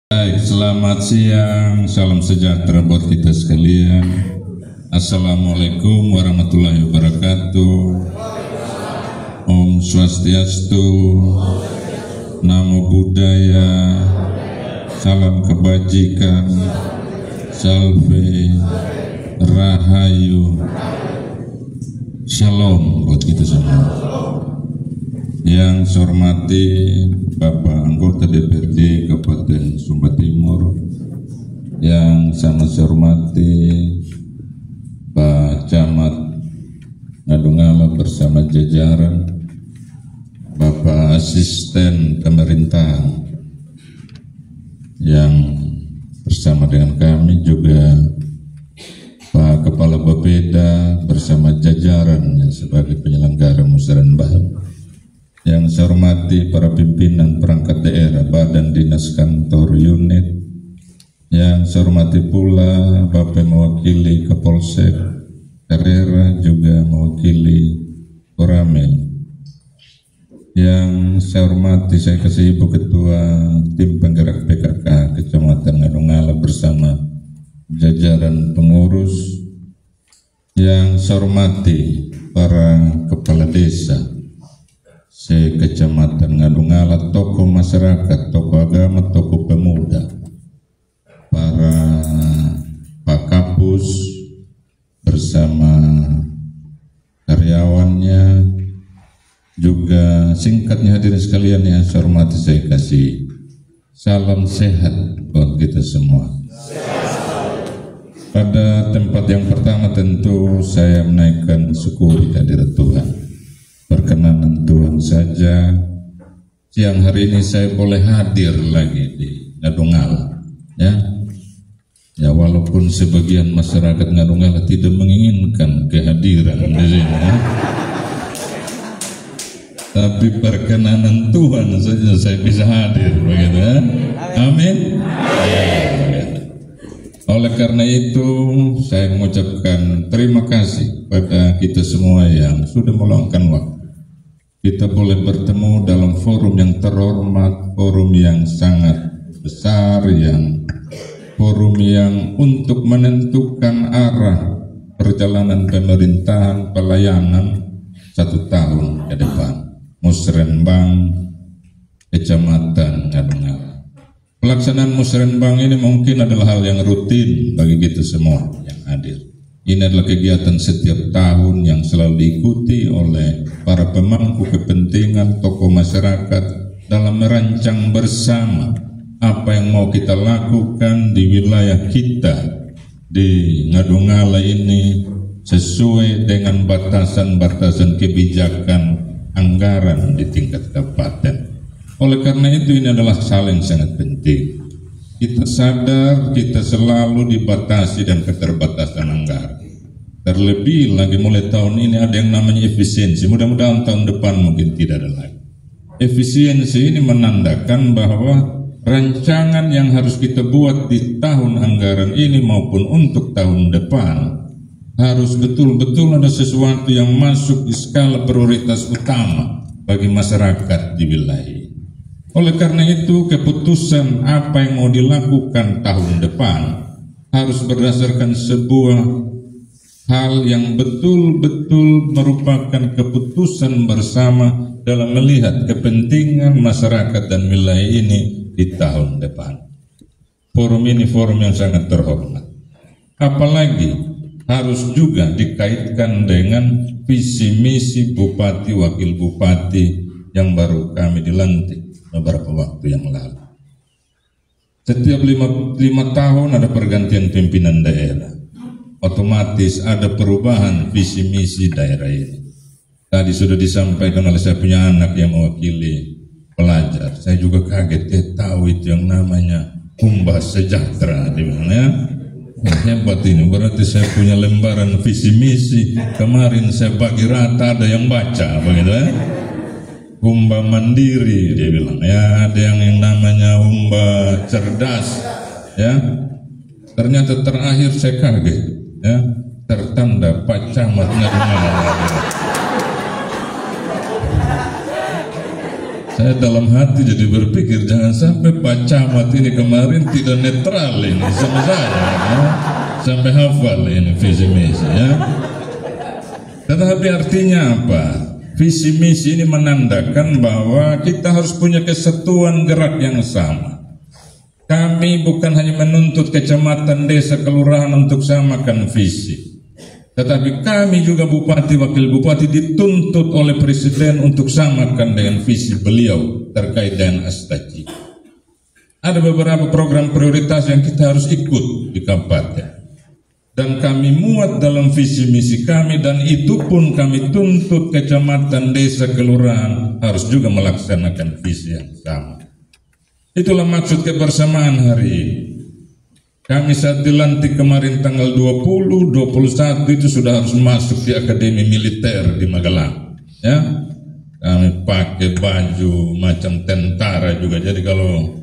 Baik, selamat siang, salam sejahtera buat kita sekalian. Assalamualaikum warahmatullahi wabarakatuh. Om Swastiastu, Namo Buddhaya, salam kebajikan, salve, rahayu, shalom buat kita semua. Yang saya hormati Bapak Anggota DPRD Kabupaten Sumba Timur, yang sangat saya hormati Pak Camat Ngadungala bersama jajaran, Bapak Asisten Pemerintahan yang bersama dengan kami, juga Pak Kepala Bapeda bersama jajarannya sebagai penyelenggara musrenbang. Yang saya hormati para pimpinan perangkat daerah, badan dinas, kantor, unit. Yang saya hormati pula Bapak mewakili Kapolsek Carrera, juga mewakili Koramil. Yang saya hormati, saya kasih Ibu Ketua Tim Penggerak PKK Kecamatan Ngadungala bersama jajaran pengurus. Yang saya hormati para kepala desa se-Kecamatan Ngadungala, tokoh masyarakat, tokoh agama, tokoh pemuda, para Pak Kapus bersama karyawannya, juga singkatnya hadirin sekalian yang saya hormati, saya kasih salam sehat buat kita semua. Pada tempat yang pertama tentu saya menaikkan syukur kehadirat Tuhan. Perkenanan Tuhan saja, siang hari ini saya boleh hadir lagi di Ngadungala, ya walaupun sebagian masyarakat Ngadungala tidak menginginkan kehadiran di sini, tapi perkenanan Tuhan saja saya bisa hadir, begitu ya. Amin. Oleh karena itu saya mengucapkan terima kasih pada kita semua yang sudah meluangkan waktu. Kita boleh bertemu dalam forum yang terhormat, forum yang sangat besar, forum yang untuk menentukan arah perjalanan pemerintahan pelayanan 1 tahun ke depan musrenbang Kecamatan Ngadungala. Pelaksanaan musrenbang ini mungkin adalah hal yang rutin bagi kita semua yang hadir. Ini adalah kegiatan setiap tahun yang selalu diikuti oleh para pemangku kepentingan, tokoh masyarakat dalam merancang bersama apa yang mau kita lakukan di wilayah kita di Ngadungala ini sesuai dengan batasan-batasan kebijakan anggaran di tingkat kabupaten. Oleh karena itu ini adalah hal yang sangat penting. Kita sadar kita selalu dibatasi dan keterbatasan anggaran. Terlebih lagi mulai tahun ini ada yang namanya efisiensi. Mudah-mudahan tahun depan mungkin tidak ada lagi. Efisiensi ini menandakan bahwa rancangan yang harus kita buat di tahun anggaran ini maupun untuk tahun depan harus betul-betul ada sesuatu yang masuk di skala prioritas utama bagi masyarakat di wilayah. Oleh karena itu keputusan apa yang mau dilakukan tahun depan harus berdasarkan sebuah hal yang betul-betul merupakan keputusan bersama dalam melihat kepentingan masyarakat dan wilayah ini di tahun depan. Forum ini forum yang sangat terhormat. Apalagi harus juga dikaitkan dengan visi misi Bupati Wakil Bupati yang baru kami dilantik beberapa waktu yang lalu. Setiap lima tahun ada pergantian pimpinan daerah, otomatis ada perubahan visi misi daerah ini. Tadi sudah disampaikan oleh saya punya anak yang mewakili pelajar. Saya juga kaget tahu itu yang namanya Umba Sejahtera di mana. Hebat ini, berarti saya punya lembaran visi misi. Kemarin saya bagi rata, ada yang baca, begitu ya. Umba mandiri dia bilang, ya ada yang namanya umba cerdas, ya. Ternyata terakhir saya kaget, ya, tertanda Pak Camat Ngadungala. Saya dalam hati jadi berpikir jangan sampai Pak Camat ini kemarin tidak netral ini sama saya, ya. Sampai hafal ini visi misi, ya. Tetapi artinya apa? Visi misi ini menandakan bahwa kita harus punya kesatuan gerak yang sama. Kami bukan hanya menuntut kecamatan, desa, kelurahan untuk samakan visi, tetapi kami juga bupati, wakil bupati dituntut oleh presiden untuk samakan dengan visi beliau terkait dengan Astacita. Ada beberapa program prioritas yang kita harus ikut di kabupaten. Dan kami muat dalam visi misi kami, dan itu pun kami tuntut kecamatan, desa, kelurahan harus juga melaksanakan visi yang sama. Itulah maksud kebersamaan hari ini. Kami saat dilantik kemarin tanggal 20, 21 itu sudah harus masuk di Akademi Militer di Magelang. Ya, kami pakai baju macam tentara juga. Jadi kalau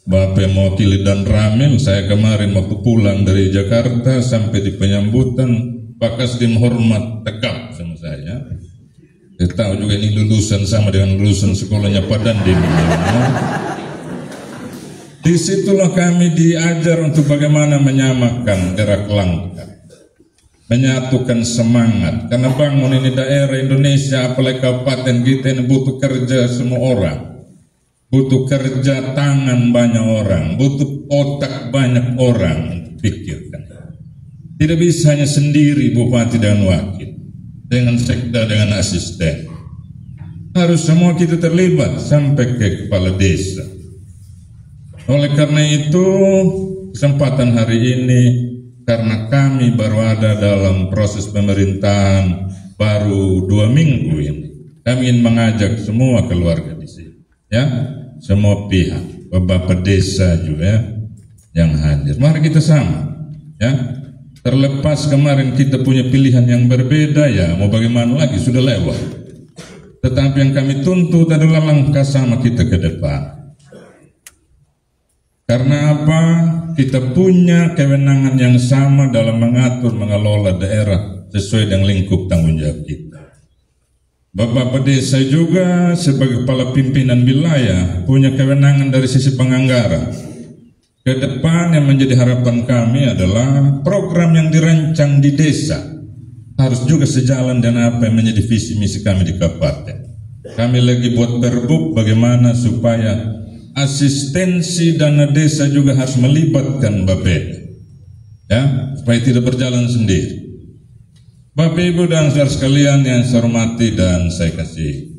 Bapak mewakili dan Ramil, saya kemarin waktu pulang dari Jakarta sampai di penyambutan, Pak Kasdim hormat tegap sama saya. Saya tahu juga ini lulusan sama dengan lulusan sekolahnya Pak Dandim. Disitulah kami diajar untuk bagaimana menyamakan gerak langkah, menyatukan semangat. Karena bangun ini daerah Indonesia, apalagi kabupaten kita ini butuh kerja semua orang. Butuh kerja tangan banyak orang, butuh otak banyak orang untuk pikirkan. Tidak bisa hanya sendiri bupati dan wakil, dengan sekda, dengan asisten. Harus semua kita terlibat sampai ke kepala desa. Oleh karena itu, kesempatan hari ini, karena kami baru ada dalam proses pemerintahan baru 2 minggu ini, kami ingin mengajak semua keluarga di sini, ya. Semua pihak, bapak desa juga, ya, yang hadir. Mari kita sama, ya. Terlepas kemarin kita punya pilihan yang berbeda, ya, mau bagaimana lagi, sudah lewat. Tetapi yang kami tuntut adalah langkah sama kita ke depan. Karena apa? Kita punya kewenangan yang sama dalam mengatur, mengelola daerah sesuai dengan lingkup tanggung jawab kita. Bapak desa juga sebagai kepala pimpinan wilayah punya kewenangan dari sisi penganggaran. Ke depan yang menjadi harapan kami adalah program yang dirancang di desa harus juga sejalan dengan apa yang menjadi visi misi kami di kabupaten. Kami lagi buat perbuk bagaimana supaya asistensi dana desa juga harus melibatkan Bapeda, ya, supaya tidak berjalan sendiri. Bapak, Ibu, dan saudara sekalian yang saya hormati dan saya kasih.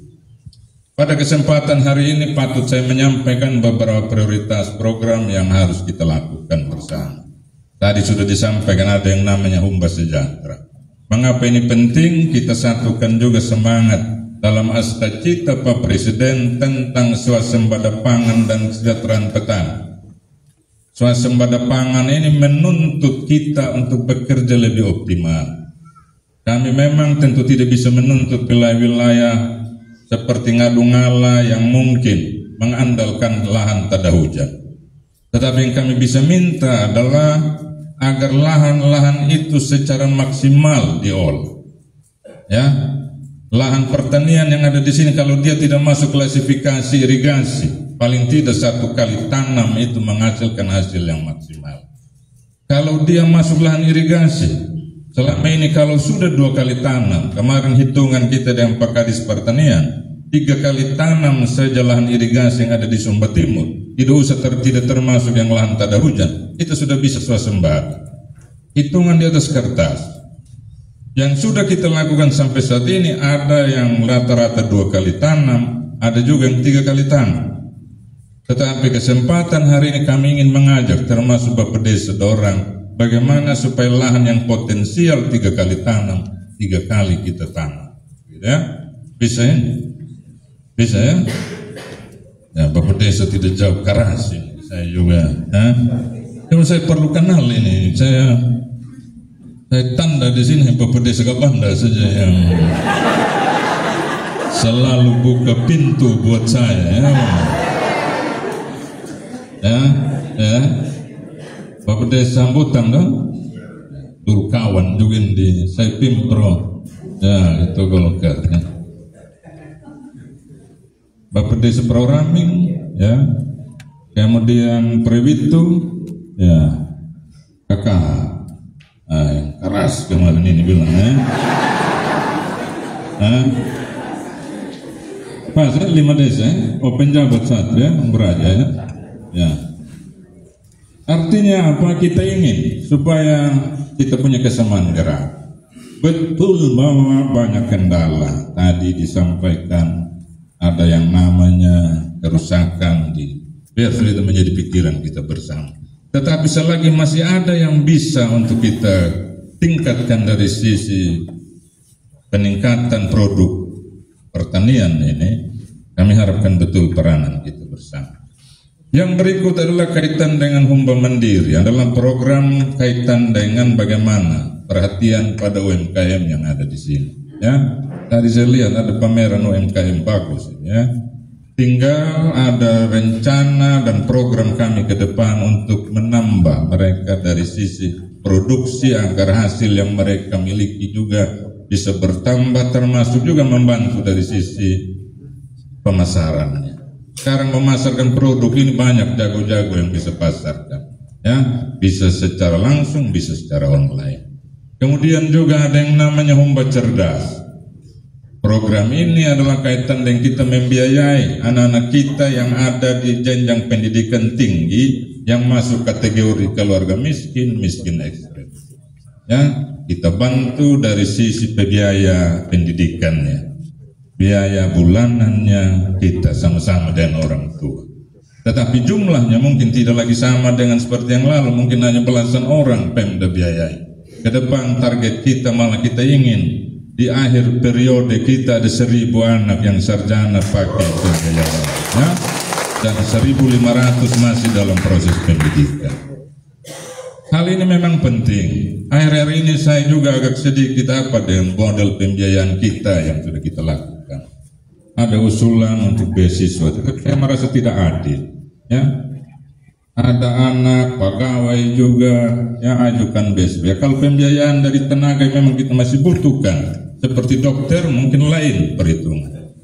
Pada kesempatan hari ini patut saya menyampaikan beberapa prioritas program yang harus kita lakukan bersama. Tadi sudah disampaikan ada yang namanya Humba Sejahtera. Mengapa ini penting? Kita satukan juga semangat dalam Astacita Pak Presiden tentang swasembada pangan dan kesejahteraan petani. Swasembada pangan ini menuntut kita untuk bekerja lebih optimal. Kami memang tentu tidak bisa menuntut wilayah-wilayah seperti Ngadungala yang mungkin mengandalkan lahan tada hujan. Tetapi yang kami bisa minta adalah agar lahan-lahan itu secara maksimal diolah. Ya, lahan pertanian yang ada di sini kalau dia tidak masuk klasifikasi irigasi, paling tidak 1 kali tanam itu menghasilkan hasil yang maksimal. Kalau dia masuk lahan irigasi, selama ini kalau sudah 2 kali tanam, kemarin hitungan kita dengan Pak Kadis Pertanian, 3 kali tanam saja lahan irigasi yang ada di Sumba Timur, tidak termasuk yang lahan tada hujan, itu sudah bisa swasembada. Hitungan di atas kertas. Yang sudah kita lakukan sampai saat ini ada yang rata-rata 2 kali tanam, ada juga yang 3 kali tanam. Tetapi kesempatan hari ini kami ingin mengajak termasuk Bapak Desa Dorang, bagaimana supaya lahan yang potensial 3 kali tanam, 3 kali kita tanam, ya? Bisa ya? Bisa ya? Ya, Bapak Desa tidak jauh keras ini, saya juga. Cuma saya perlu kenal ini, saya tanda di sini Bapak Desa Kabanda saja yang selalu buka pintu buat saya, ya. Bapak Desa sambutan dong, dulu kawan juga di saya Pimpro, ya itu Golkar. Ya. Bapak Desa Programming, ya, kemudian Prewitu, ya, kakak, yang keras kemarin ini bilang, ya. Pas 5 desa, penjabat 1 ya, beraja ya. Ya. Artinya apa? Kita ingin supaya kita punya kesamaan gerak. Betul bahwa banyak kendala. Tadi disampaikan ada yang namanya kerusakan biar itu menjadi pikiran kita bersama. Tetapi selagi masih ada yang bisa untuk kita tingkatkan dari sisi peningkatan produk pertanian ini, kami harapkan betul peranan kita bersama. Yang berikut adalah kaitan dengan Humba Mandiri, adalah program kaitan dengan bagaimana perhatian pada UMKM yang ada di sini. Ya, tadi saya lihat ada pameran UMKM bagus, ya. Tinggal ada rencana dan program kami ke depan untuk menambah mereka dari sisi produksi agar hasil yang mereka miliki juga bisa bertambah, termasuk juga membantu dari sisi pemasarannya. Sekarang memasarkan produk ini banyak jago-jago yang bisa pasarkan, ya, bisa secara langsung, bisa secara online. Kemudian juga ada yang namanya Humba Cerdas. Program ini adalah kaitan dengan kita membiayai anak-anak kita yang ada di jenjang pendidikan tinggi yang masuk kategori keluarga miskin, miskin ekstrem. Ya, kita bantu dari sisi biaya pendidikannya, biaya bulanannya kita sama-sama dengan orang tua. Tetapi jumlahnya mungkin tidak lagi sama dengan seperti yang lalu, mungkin hanya belasan orang Pemda biayai. Ke depan target kita malah kita ingin di akhir periode kita ada 1.000 anak yang sarjana pakai pembiayaan, ya, dan 1.500 masih dalam proses pendidikan. Hal ini memang penting. Akhir-akhir ini saya juga agak sedikit apa dengan model pembiayaan kita yang sudah kita lakukan. Ada usulan untuk beasiswa, saya merasa tidak adil. Ya, ada anak pegawai juga yang ajukan beasiswa. Kalau pembiayaan dari tenaga yang memang kita masih butuhkan, seperti dokter mungkin lain perhitungan.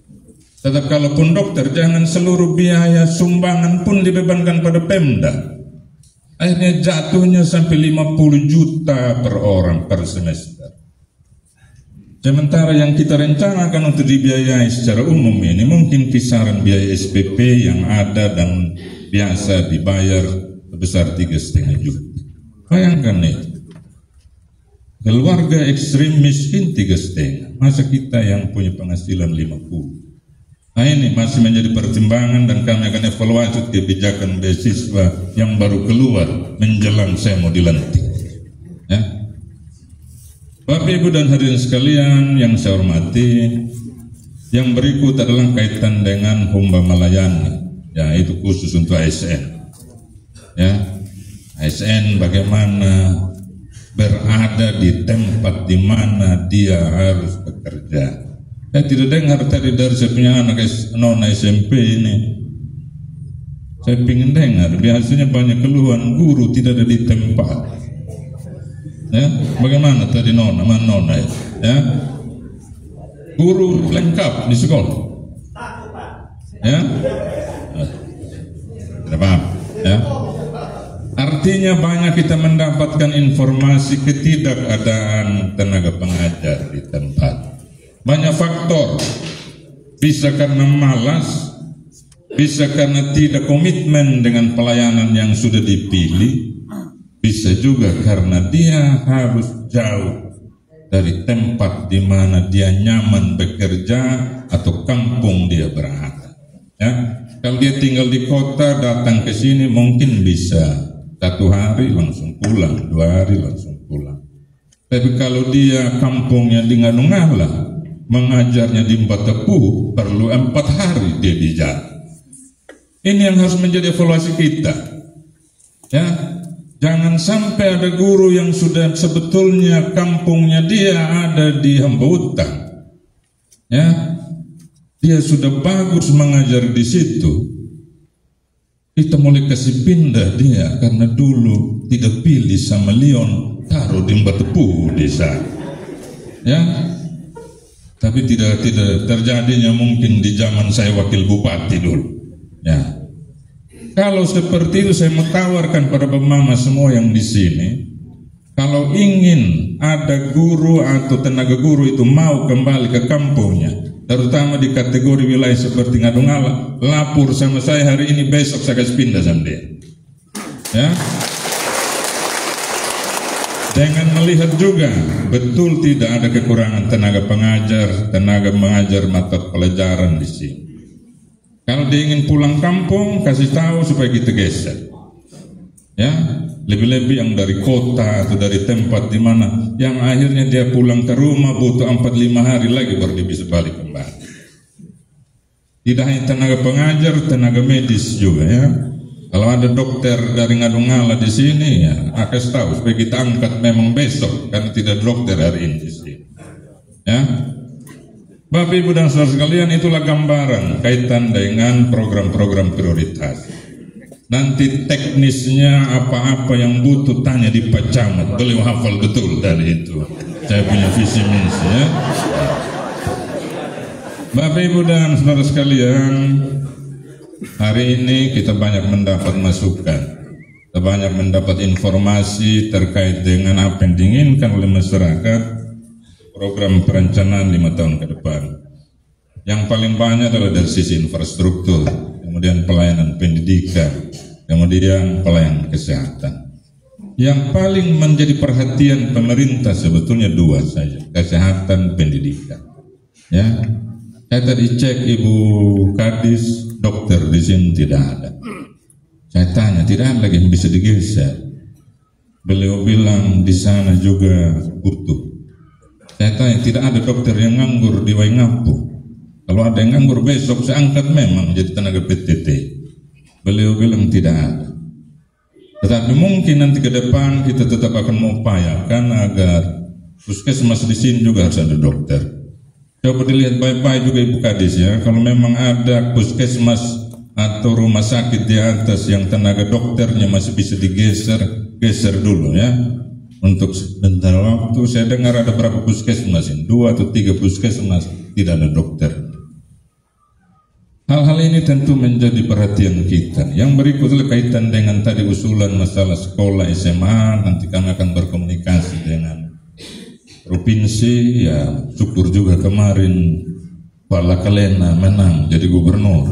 Tetap kalaupun dokter, jangan seluruh biaya sumbangan pun dibebankan pada Pemda. Akhirnya jatuhnya sampai 50 juta per orang per semester. Sementara yang kita rencanakan untuk dibiayai secara umum ini mungkin kisaran biaya SPP yang ada dan biasa dibayar sebesar 3,5 juta. Bayangkan nih, keluarga ekstrim miskin 3,5, masa kita yang punya penghasilan 50. Nah ini masih menjadi pertimbangan dan kami akan evaluasi kebijakan beasiswa yang baru keluar menjelang saya mau dilantik. Ya. Bapak Ibu dan hadirin sekalian yang saya hormati, yang berikut adalah kaitan dengan Humba Malayani, ya, itu khusus untuk ASN. Ya, ASN bagaimana berada di tempat di mana dia harus bekerja. Saya tidak dengar tadi dari saya punya anak non SMP ini. Saya ingin dengar. Biasanya banyak keluhan guru tidak ada di tempat. Ya, bagaimana tadi nona, mana nona ya? Ya, guru lengkap di sekolah. Ya, tidak paham. Ya. Artinya banyak kita mendapatkan informasi ketidakadaan tenaga pengajar di tempat. Banyak faktor, bisa karena malas, bisa karena tidak komitmen dengan pelayanan yang sudah dipilih, bisa juga karena dia harus jauh dari tempat di mana dia nyaman bekerja atau kampung dia berada. Ya, kalau dia tinggal di kota, datang ke sini mungkin bisa 1 hari langsung pulang, 2 hari langsung pulang. Tapi kalau dia kampungnya di Nganungala, mengajarnya di Mbatapu, perlu 4 hari dia di jalan. Ini yang harus menjadi evaluasi kita. Ya, jangan sampai ada guru yang sudah sebetulnya kampungnya dia ada di Hambautan. Ya, dia sudah bagus mengajar di situ. Kita mulai kasih pindah dia karena dulu tidak pilih sama Leon, taruh di Mbatapu desa. Ya. Tapi tidak terjadinya mungkin di zaman saya wakil bupati dulu. Ya. Kalau seperti itu saya mau tawarkan pada mama semua yang di sini, kalau ingin ada guru atau tenaga guru itu mau kembali ke kampungnya, terutama di kategori wilayah seperti Ngadungala, lapor sama saya hari ini, besok saya kasih pindah sama dia. Ya. Dengan melihat juga betul tidak ada kekurangan tenaga pengajar, tenaga mengajar mata pelajaran di sini. Kalau dia ingin pulang kampung, kasih tahu supaya kita geser. Ya, lebih-lebih yang dari kota atau dari tempat di mana yang akhirnya dia pulang ke rumah butuh 4-5 hari lagi baru dia bisa balik kembali. Tidak hanya tenaga pengajar, tenaga medis juga ya. Kalau ada dokter dari Ngadungala di sini ya, kasih tahu supaya kita angkat memang besok karena tidak dokter hari ini di sini. Ya. Bapak Ibu dan saudara sekalian, itulah gambaran kaitan dengan program-program prioritas. Nanti teknisnya apa-apa yang butuh tanya di Pak Camat, beliau hafal betul dari itu. Saya punya visi misi ya. Bapak Ibu dan saudara sekalian, hari ini kita banyak mendapat masukan, kita banyak mendapat informasi terkait dengan apa yang diinginkan oleh masyarakat, program perencanaan 5 tahun ke depan. Yang paling banyak adalah dari sisi infrastruktur, kemudian pelayanan pendidikan, kemudian pelayanan kesehatan. Yang paling menjadi perhatian pemerintah sebetulnya 2 saja, kesehatan, pendidikan. Ya, saya tadi cek Ibu Kadis, dokter di sini tidak ada. Saya tanya, tidak ada lagi yang bisa digeser. Beliau bilang di sana juga butuh. Saya tanya, tidak ada dokter yang nganggur di Waingapu. Kalau ada yang nganggur besok saya angkat memang jadi tenaga PTT. Beliau bilang tidak ada. Tetapi mungkin nanti ke depan kita tetap akan mengupayakan agar puskesmas di sini juga harus ada dokter. Coba dilihat baik-baik juga Ibu Kadis ya. Kalau memang ada puskesmas atau rumah sakit di atas yang tenaga dokternya masih bisa geser dulu ya. Untuk sebentar waktu saya dengar ada berapa puskesmas ini, 2 atau 3 puskesmas tidak ada dokter. Hal-hal ini tentu menjadi perhatian kita. Yang berikut adalah kaitan dengan tadi usulan masalah sekolah SMA. Nanti kami akan berkomunikasi dengan provinsi. Ya syukur juga kemarin Pak Lakalena menang jadi gubernur.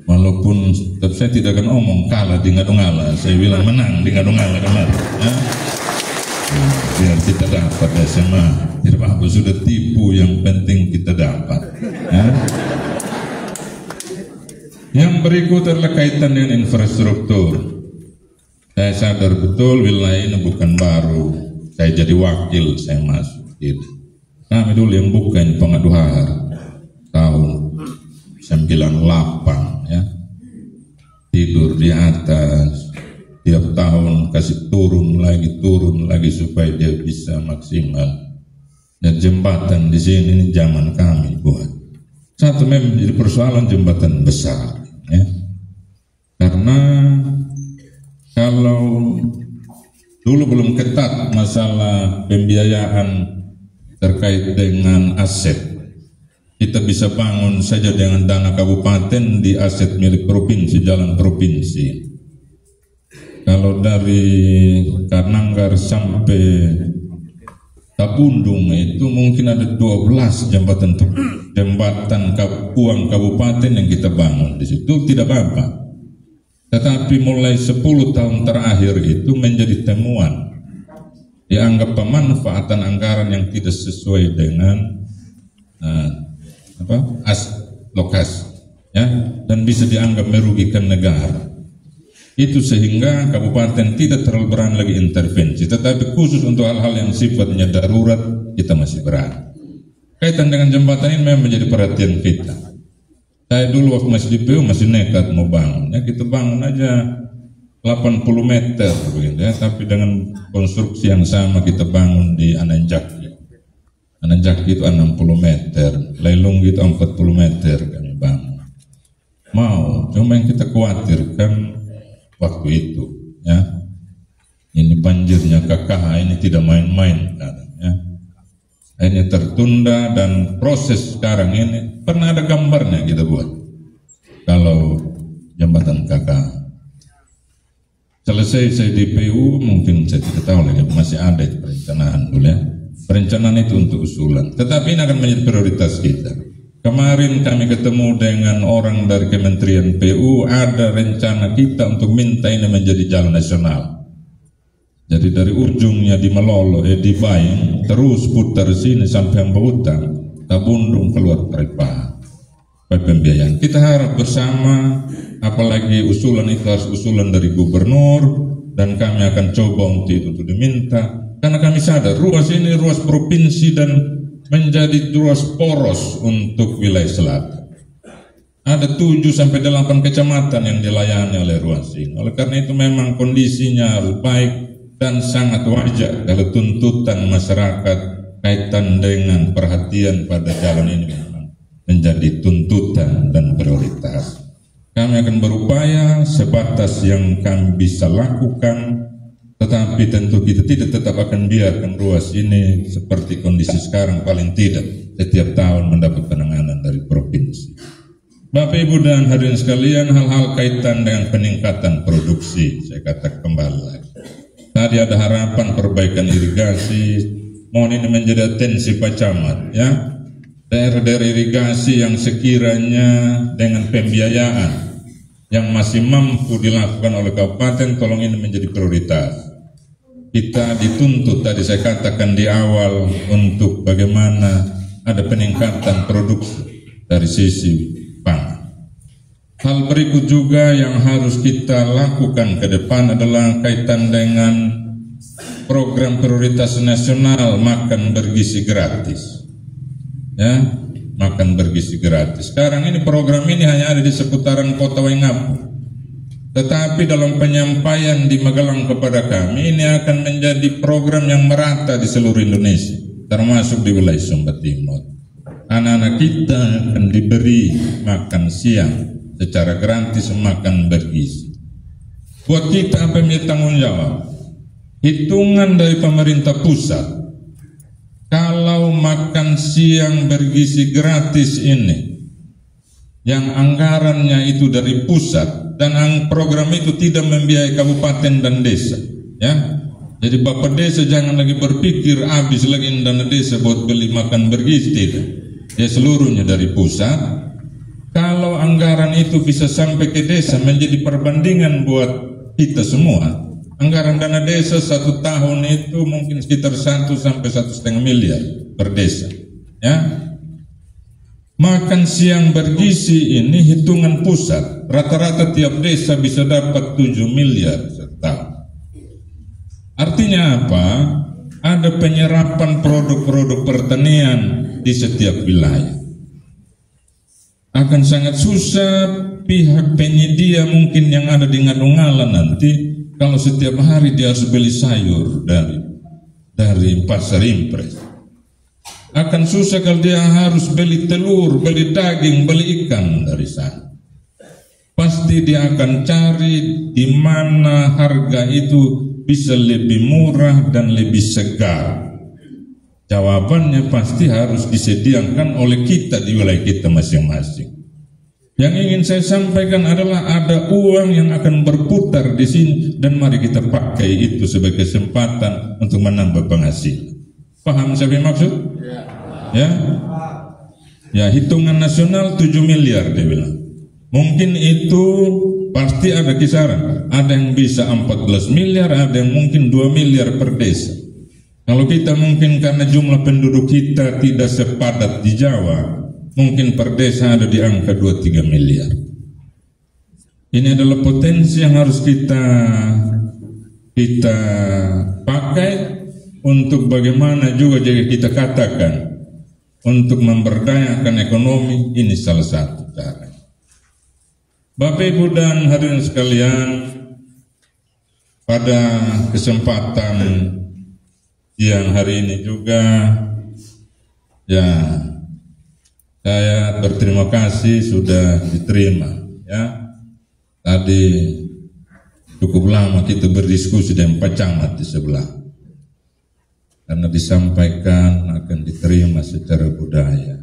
Walaupun saya tidak akan omong kalah di Ngadungala, saya bilang menang di Ngadungala kemarin. Ya. Biar kita dapat SMA, tidak apa sudah tipu, yang penting kita dapat ya. Yang berikut adalah kaitan dengan infrastruktur. Saya sadar betul wilayah ini bukan baru saya jadi wakil saya masuk gitu. Kami dulu yang buka ini Pengaduhar tahun 98 ya, tidur di atas. Tiap tahun kasih turun lagi supaya dia bisa maksimal. Dan jembatan di sini ini zaman kami buat. Satu memang jadi persoalan jembatan besar, ya. Karena kalau dulu belum ketat masalah pembiayaan terkait dengan aset, kita bisa bangun saja dengan dana kabupaten di aset milik provinsi, jalan provinsi. Kalau dari Karnanggar sampai Tapundung itu mungkin ada 12 jembatan uang kabupaten yang kita bangun di situ, tidak apa-apa. Tetapi mulai 10 tahun terakhir itu menjadi temuan, dianggap pemanfaatan anggaran yang tidak sesuai dengan lokasi, ya, dan bisa dianggap merugikan negara. Itu sehingga kabupaten tidak terlalu berani lagi intervensi, tetapi khusus untuk hal-hal yang sifatnya darurat kita masih berani. Kaitan dengan jembatan ini memang menjadi perhatian kita. Saya dulu waktu masih di PU masih nekat mau bangun, ya kita bangun aja 80 meter begitu ya, tapi dengan konstruksi yang sama kita bangun di Ananjaki. Ananjaki itu 60 meter, Lelung itu 40 meter kami bangun. Mau, cuma yang kita khawatirkan waktu itu, ya, ini banjirnya KKH ini tidak main-main kan, ya. akhirnya tertunda, dan proses sekarang ini pernah ada gambarnya kita buat. Kalau jembatan KK selesai saya di PU, mungkin saya tidak tahu lagi, masih ada itu perencanaan dulu ya. Perencanaan itu untuk usulan, tetapi ini akan menjadi prioritas kita. Kemarin kami ketemu dengan orang dari Kementerian PU, ada rencana kita untuk minta ini menjadi jalan nasional. Jadi dari ujungnya di Melolo, di Bayang, terus putar sini sampai Ambautan, Tabundung keluar Parepah. Pembiayaan kita harap bersama, apalagi usulan itu harus usulan dari gubernur, dan kami akan coba untuk diminta. Karena kami sadar ruas ini ruas provinsi dan menjadi ruas poros untuk wilayah selatan. Ada 7-8 kecamatan yang dilayani oleh ruas ini. Oleh karena itu memang kondisinya harus baik, dan sangat wajar kalau tuntutan masyarakat kaitan dengan perhatian pada jalan ini memang menjadi tuntutan dan prioritas. Kami akan berupaya sebatas yang kami bisa lakukan, tetapi tentu kita tidak tetap akan biarkan ruas ini seperti kondisi sekarang, paling tidak setiap tahun mendapat penanganan dari provinsi. Bapak, Ibu, dan hadirin sekalian, hal-hal kaitan dengan peningkatan produksi, saya katakan kembali lagi. Tadi ada harapan perbaikan irigasi, mohon ini menjadi atensi Pak Camat, ya. Daerah-daerah irigasi yang sekiranya dengan pembiayaan yang masih mampu dilakukan oleh kabupaten, tolong ini menjadi prioritas. Kita dituntut, tadi saya katakan di awal, untuk bagaimana ada peningkatan produksi dari sisi pangan. Hal berikut juga yang harus kita lakukan ke depan adalah kaitan dengan program prioritas nasional makan bergizi gratis. Ya, makan bergizi gratis. Sekarang ini program ini hanya ada di seputaran Kota Waingapu. Tetapi dalam penyampaian di Magelang kepada kami, ini akan menjadi program yang merata di seluruh Indonesia, termasuk di wilayah Sumba Timur. Anak-anak kita akan diberi makan siang secara gratis, makan bergizi. Buat kita apa yang tanggung jawab? Hitungan dari pemerintah pusat, kalau makan siang bergizi gratis ini, yang anggarannya itu dari pusat, dan program itu tidak membiayai kabupaten dan desa, ya. Jadi Bapak desa jangan lagi berpikir habis lagi dana desa buat beli makan bergizi, tidak. Ya, seluruhnya dari pusat. Kalau anggaran itu bisa sampai ke desa, menjadi perbandingan buat kita semua. Anggaran dana desa 1 tahun itu mungkin sekitar 1 sampai 1,5 miliar per desa. Ya, makan siang bergizi ini hitungan pusat, rata-rata tiap desa bisa dapat 7 miliar setahun. Artinya apa? Ada penyerapan produk-produk pertanian di setiap wilayah. Akan sangat susah pihak penyedia mungkin yang ada di Ngadungala nanti kalau setiap hari dia harus beli sayur dari pasar impres. Akan susah kalau dia harus beli telur, beli daging, beli ikan dari sana. Pasti dia akan cari di mana harga itu bisa lebih murah dan lebih segar. Jawabannya pasti harus disediakan oleh kita di wilayah kita masing-masing. Yang ingin saya sampaikan adalah ada uang yang akan berputar di sini, dan mari kita pakai itu sebagai kesempatan untuk menambah penghasilan. Paham saya maksud? Ya. Ya, hitungan nasional 7 miliar dia bilang. Mungkin itu pasti ada kisaran. Ada yang bisa 14 miliar, ada yang mungkin 2 miliar per desa. Kalau kita mungkin karena jumlah penduduk kita tidak sepadat di Jawa, mungkin per desa ada di angka 2-3 miliar. Ini adalah potensi yang harus kita pakai untuk bagaimana juga kita katakan untuk memberdayakan ekonomi. Ini salah satu cara. Bapak, Ibu, dan hadirin sekalian, pada kesempatan yang hari ini juga, ya, saya berterima kasih sudah diterima. Ya, tadi cukup lama kita berdiskusi dengan Pak Camat di sebelah. karena disampaikan akan diterima secara budaya.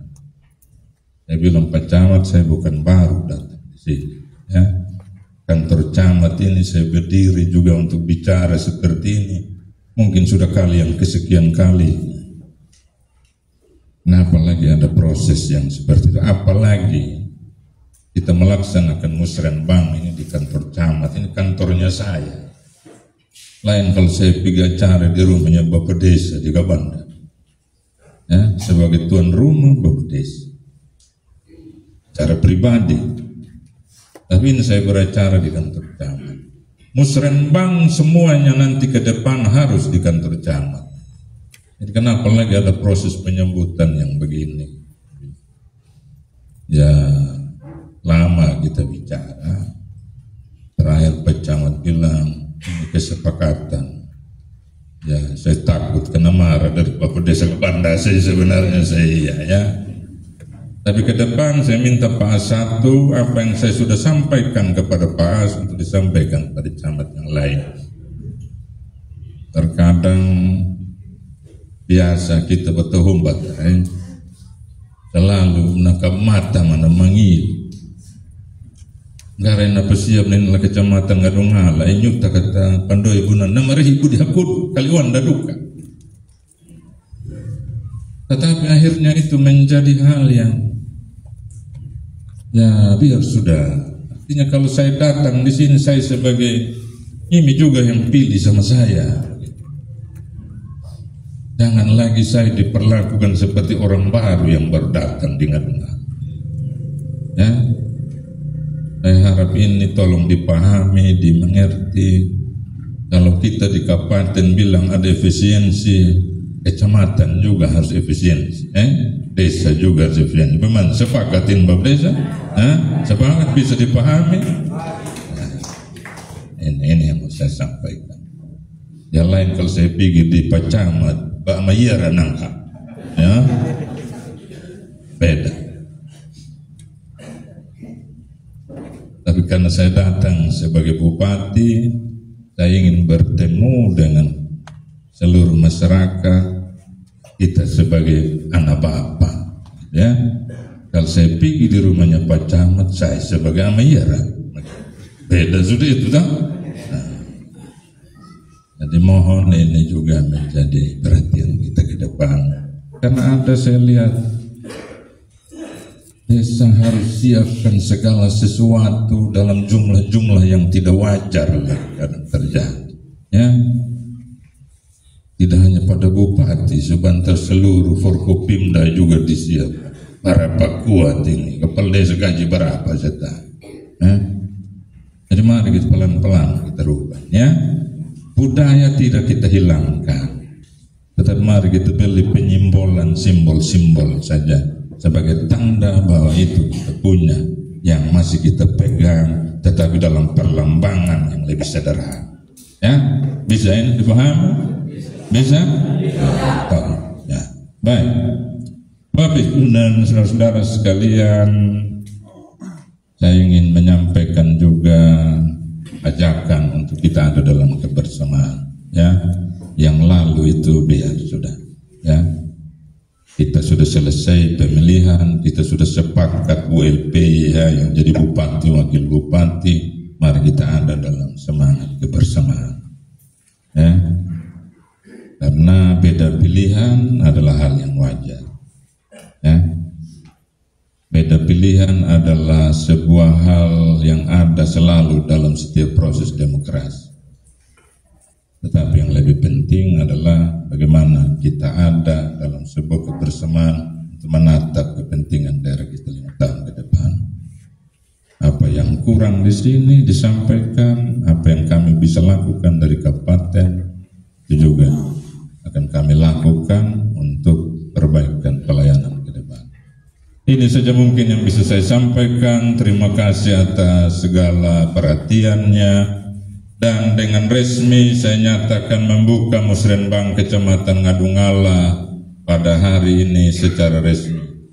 Saya bilang, Pak Camat, saya bukan baru datang di sini, ya. Kantor camat ini saya berdiri juga untuk bicara seperti ini. Mungkin sudah kali yang kesekian kali. Nah, apalagi ada proses yang seperti itu. Apalagi kita melaksanakan musrenbang ini di kantor camat. Ini kantornya saya. Lain kalau saya pergi acara di rumahnya Bapak Desa di Gabanda, ya, sebagai tuan rumah Bapak Desa, cara pribadi. Tapi ini saya beracara di kantor camat. Musrenbang semuanya nanti ke depan harus di kantor camat. Jadi kenapa lagi ada proses penyambutan yang begini? Ya, lama kita bicara. Terakhir Pak Camat bilang, ini kesepakatan. Ya, saya takut kena marah dari Bapak Desa Gabanda. Saya sebenarnya ya. Tapi ke depan saya minta Pak As satu, apa yang saya sudah sampaikan kepada Pak As untuk disampaikan pada camat yang lain. Terkadang biasa kita bertohumbat, selalu menangkap mata mana mangil. Garena pesiap nila kecamatan Gadungala inyuk tak kata pandoi bunan namarihiku dihakut kaliwan daduka. Tetapi akhirnya itu menjadi hal yang ya biar sudah. Artinya kalau saya datang di sini saya sebagai ini juga yang pilih sama saya. Jangan lagi saya diperlakukan seperti orang baru yang baru datang di Gadungala. Ya. Saya harap ini tolong dipahami, dimengerti. Kalau kita di kabupaten bilang ada efisiensi, kecamatan juga harus efisiensi, desa juga harus efisiensi. Bagaimana? Sepakatin Bapak Desa? Sepakat, bisa dipahami? Nah, ini yang mau saya sampaikan. Yang lain kalau saya pergi di Pak Camat, Pak Mayara nangkap, ya beda. Tapi karena saya datang sebagai bupati, saya ingin bertemu dengan seluruh masyarakat kita sebagai anak bapak. Ya, kalau saya pergi di rumahnya Pak Camat, saya sebagai amayara, beda sudah itu tak? Nah, jadi mohon ini juga menjadi perhatian kita ke depan. Karena ada saya lihat desa harus siapkan segala sesuatu dalam jumlah-jumlah yang tidak wajar kadang terjadi. Ya, tidak hanya pada bupati, sebentar seluruh Forkopimda juga disiapkan. Para Pak Kuat ini, kepala desa gaji berapa saya. Jadi mari kita pelan-pelan kita rubah. Ya, budaya tidak kita hilangkan, tetapi mari kita beli penyimbolan simbol-simbol saja sebagai tanda bahwa itu kita punya, yang masih kita pegang, tetapi dalam perlambangan yang lebih sederhana. Ya, bisa ini dipahami? Bisa? Ya, baik. Bapak dan saudara-saudara sekalian, saya ingin menyampaikan juga ajakan untuk kita ada dalam kebersamaan. Ya, yang lalu itu biar sudah. Ya. Kita sudah selesai pemilihan, kita sudah sepakat ULP ya, yang jadi bupati, wakil bupati. Mari kita ada dalam semangat kebersamaan. Ya. Karena beda pilihan adalah hal yang wajar. Ya. Beda pilihan adalah sebuah hal yang ada selalu dalam setiap proses demokrasi. Tetapi yang lebih penting adalah bagaimana kita ada dalam sebuah kebersamaan untuk menatap kepentingan daerah kita 5 tahun ke depan. Apa yang kurang di sini disampaikan, apa yang kami bisa lakukan dari kabupaten itu juga akan kami lakukan untuk perbaikan pelayanan ke depan. Ini saja mungkin yang bisa saya sampaikan. Terima kasih atas segala perhatiannya. Dan dengan resmi saya nyatakan membuka musrenbang Kecamatan Gadungala pada hari ini secara resmi.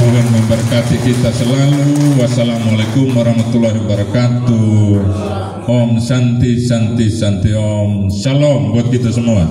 Tuhan memberkati kita selalu. Wassalamualaikum warahmatullahi wabarakatuh. Om Santi Santi Santi Om. Shalom buat kita semua.